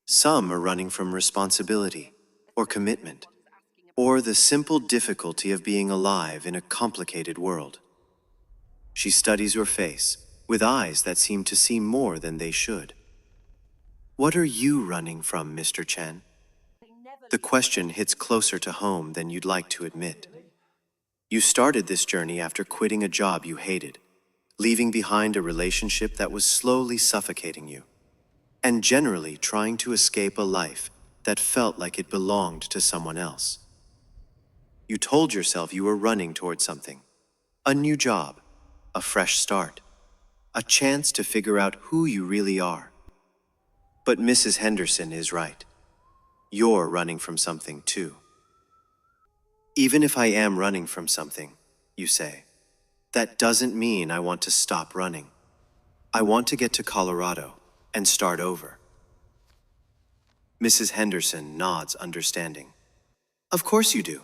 Some are running from responsibility or commitment, or the simple difficulty of being alive in a complicated world. She studies your face with eyes that seem to see more than they should. What are you running from, Mr. Chen? The question hits closer to home than you'd like to admit. You started this journey after quitting a job you hated, leaving behind a relationship that was slowly suffocating you, and generally trying to escape a life that felt like it belonged to someone else. You told yourself you were running toward something, a new job, a fresh start, a chance to figure out who you really are. But Mrs. Henderson is right. You're running from something too. Even if I am running from something, you say, that doesn't mean I want to stop running. I want to get to Colorado and start over. Mrs. Henderson nods understanding. Of course you do.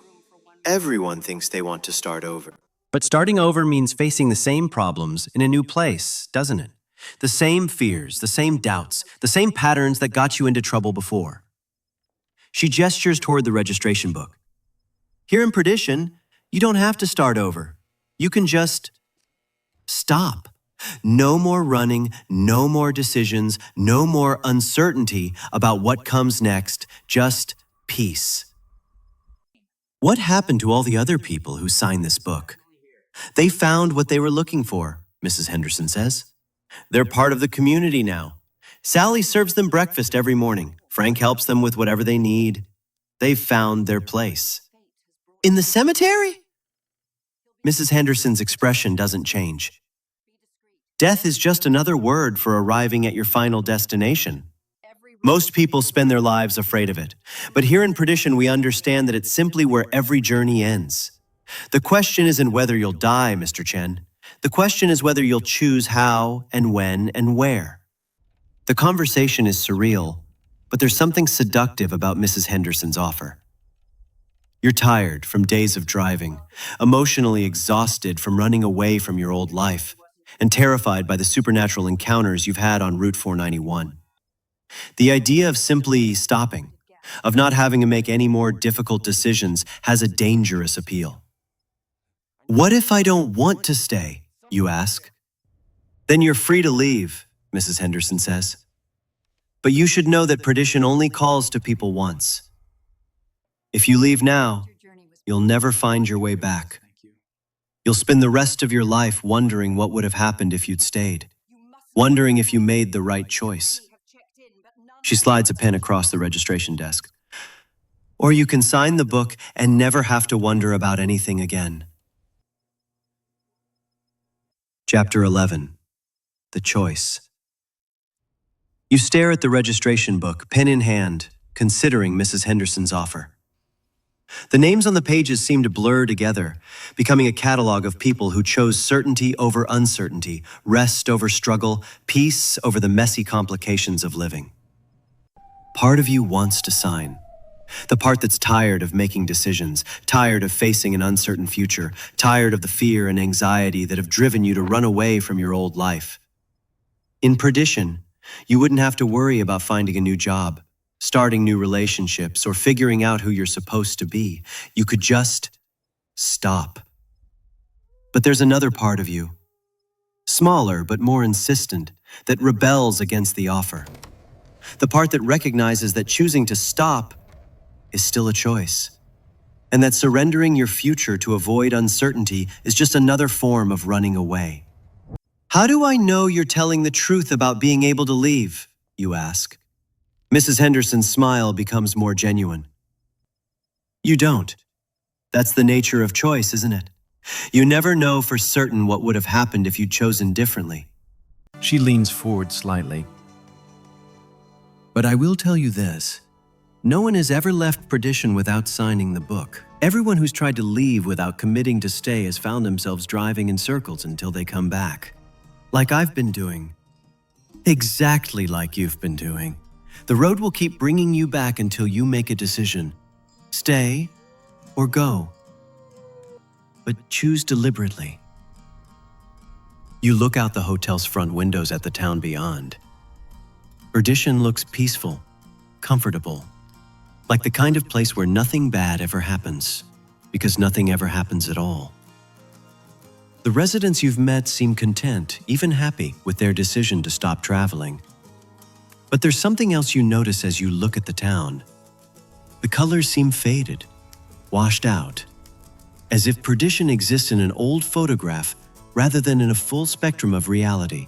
Everyone thinks they want to start over. But starting over means facing the same problems in a new place, doesn't it? The same fears, the same doubts, the same patterns that got you into trouble before. She gestures toward the registration book. Here in perdition, you don't have to start over. You can just stop. No more running, no more decisions, no more uncertainty about what comes next, just peace. What happened to all the other people who signed this book? They found what they were looking for, Mrs. Henderson says. They're part of the community now. Sally serves them breakfast every morning. Frank helps them with whatever they need. They've found their place. In the cemetery? Mrs. Henderson's expression doesn't change. Death is just another word for arriving at your final destination. Most people spend their lives afraid of it, but here in perdition we understand that it's simply where every journey ends. The question isn't whether you'll die, Mr. Chen. The question is whether you'll choose how and when and where. The conversation is surreal, But there's something seductive about Mrs. Henderson's offer. You're tired from days of driving, emotionally exhausted from running away from your old life, and terrified by the supernatural encounters you've had on Route 491. The idea of simply stopping, of not having to make any more difficult decisions, has a dangerous appeal. What if I don't want to stay? You ask. Then you're free to leave, Mrs. Henderson says. But you should know that perdition only calls to people once. If you leave now, you'll never find your way back. You'll spend the rest of your life wondering what would have happened if you'd stayed, wondering if you made the right choice. She slides a pen across the registration desk. Or you can sign the book and never have to wonder about anything again. Chapter 11. The Choice. You stare at the registration book, pen in hand, considering Mrs. Henderson's offer. The names on the pages seem to blur together, becoming a catalog of people who chose certainty over uncertainty, rest over struggle, peace over the messy complications of living. Part of you wants to sign. The part that's tired of making decisions, tired of facing an uncertain future, tired of the fear and anxiety that have driven you to run away from your old life. In perdition, you wouldn't have to worry about finding a new job, starting new relationships, or figuring out who you're supposed to be. You could just stop. But there's another part of you, smaller but more insistent, that rebels against the offer. The part that recognizes that choosing to stop is still a choice, and that surrendering your future to avoid uncertainty is just another form of running away. How do I know you're telling the truth about being able to leave? You ask. Mrs. Henderson's smile becomes more genuine. You don't. That's the nature of choice, isn't it? You never know for certain what would have happened if you'd chosen differently. She leans forward slightly. But I will tell you this. No one has ever left perdition without signing the book. Everyone who's tried to leave without committing to stay has found themselves driving in circles until they come back. Like I've been doing. Exactly like you've been doing. The road will keep bringing you back until you make a decision. Stay or go. But choose deliberately. You look out the hotel's front windows at the town beyond. Perdition looks peaceful, comfortable, like the kind of place where nothing bad ever happens, because nothing ever happens at all. The residents you've met seem content, even happy, with their decision to stop traveling. But there's something else you notice as you look at the town. The colors seem faded, washed out, as if perdition exists in an old photograph rather than in a full spectrum of reality.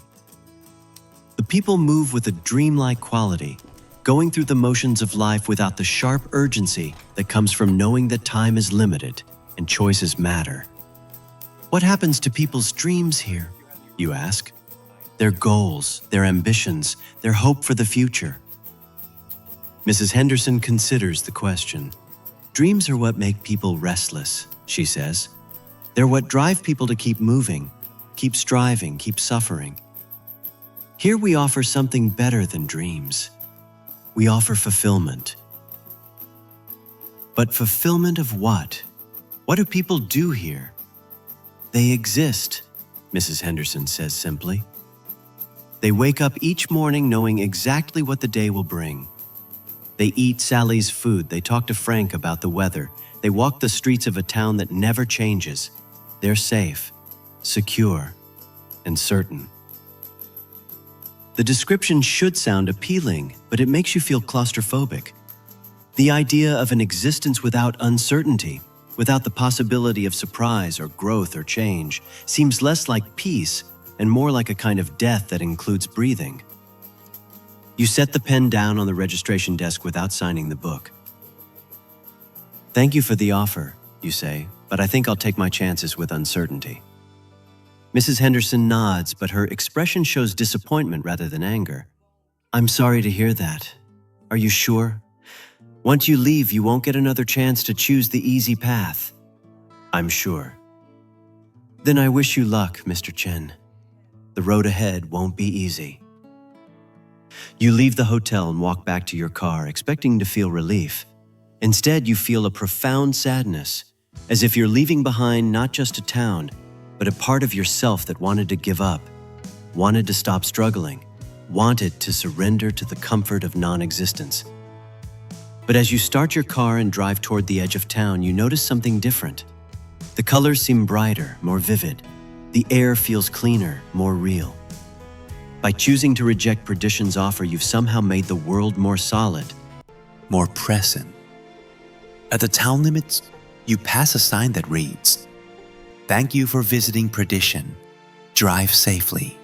The people move with a dreamlike quality, going through the motions of life without the sharp urgency that comes from knowing that time is limited and choices matter. What happens to people's dreams here, you ask? Their goals, their ambitions, their hope for the future. Mrs. Henderson considers the question. Dreams are what make people restless, she says. They're what drive people to keep moving, keep striving, keep suffering. Here we offer something better than dreams. We offer fulfillment. But fulfillment of what? What do people do here? They exist, Mrs. Henderson says simply. They wake up each morning knowing exactly what the day will bring. They eat Sally's food, they talk to Frank about the weather, they walk the streets of a town that never changes. They're safe, secure, and certain. The description should sound appealing, but it makes you feel claustrophobic. The idea of an existence without uncertainty, without the possibility of surprise or growth or change, seems less like peace and more like a kind of death that includes breathing. You set the pen down on the registration desk without signing the book. Thank you for the offer, you say, but I think I'll take my chances with uncertainty. Mrs. Henderson nods, but her expression shows disappointment rather than anger. I'm sorry to hear that. Are you sure? Once you leave, you won't get another chance to choose the easy path. I'm sure. Then I wish you luck, Mr. Chen. The road ahead won't be easy. You leave the hotel and walk back to your car, expecting to feel relief. Instead, you feel a profound sadness, as if you're leaving behind not just a town, but a part of yourself that wanted to give up, wanted to stop struggling, wanted to surrender to the comfort of non-existence. But as you start your car and drive toward the edge of town, you notice something different. The colors seem brighter, more vivid. The air feels cleaner, more real. By choosing to reject perdition's offer, you've somehow made the world more solid, more present. At the town limits, you pass a sign that reads, "Thank you for visiting Perdition. Drive safely."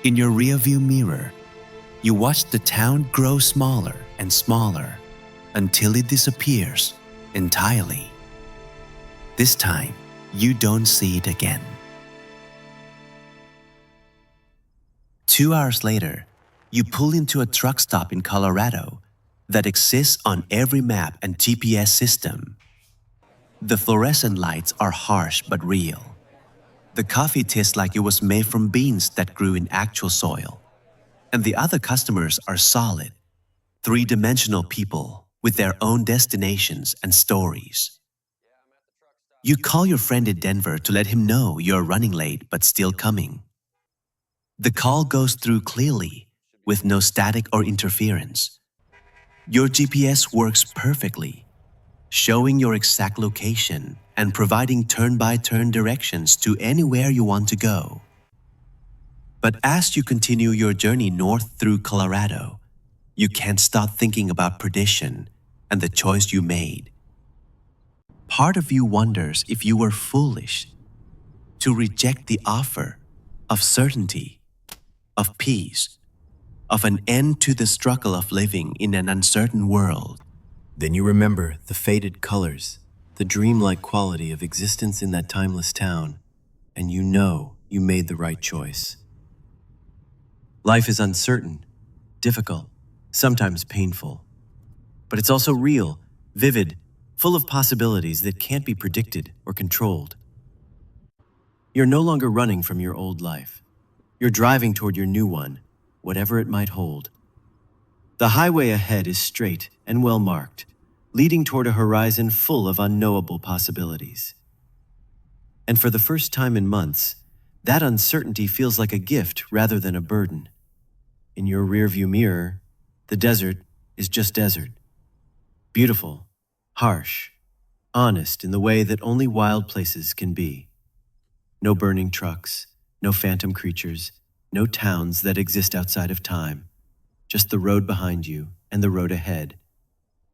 In your rearview mirror, you watch the town grow smaller and smaller until it disappears entirely. This time, you don't see it again. 2 hours later, you pull into a truck stop in Colorado that exists on every map and GPS system. The fluorescent lights are harsh but real. The coffee tastes like it was made from beans that grew in actual soil. And the other customers are solid, three-dimensional people with their own destinations and stories. You call your friend in Denver to let him know you're running late but still coming. The call goes through clearly, with no static or interference. Your GPS works perfectly, showing your exact location and providing turn-by-turn directions to anywhere you want to go. But as you continue your journey north through Colorado, you can't stop thinking about perdition and the choice you made. Part of you wonders if you were foolish to reject the offer of certainty, of peace, of an end to the struggle of living in an uncertain world. Then you remember the faded colors, the dreamlike quality of existence in that timeless town, and you know you made the right choice. Life is uncertain, difficult, sometimes painful. But it's also real, vivid, full of possibilities that can't be predicted or controlled. You're no longer running from your old life. You're driving toward your new one, whatever it might hold. The highway ahead is straight and well marked, leading toward a horizon full of unknowable possibilities. And for the first time in months, that uncertainty feels like a gift rather than a burden. In your rearview mirror, the desert is just desert. Beautiful, harsh, honest in the way that only wild places can be. No burning trucks, no phantom creatures, no towns that exist outside of time. Just the road behind you and the road ahead,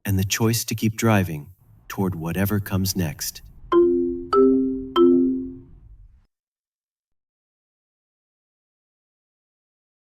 and the choice to keep driving toward whatever comes next.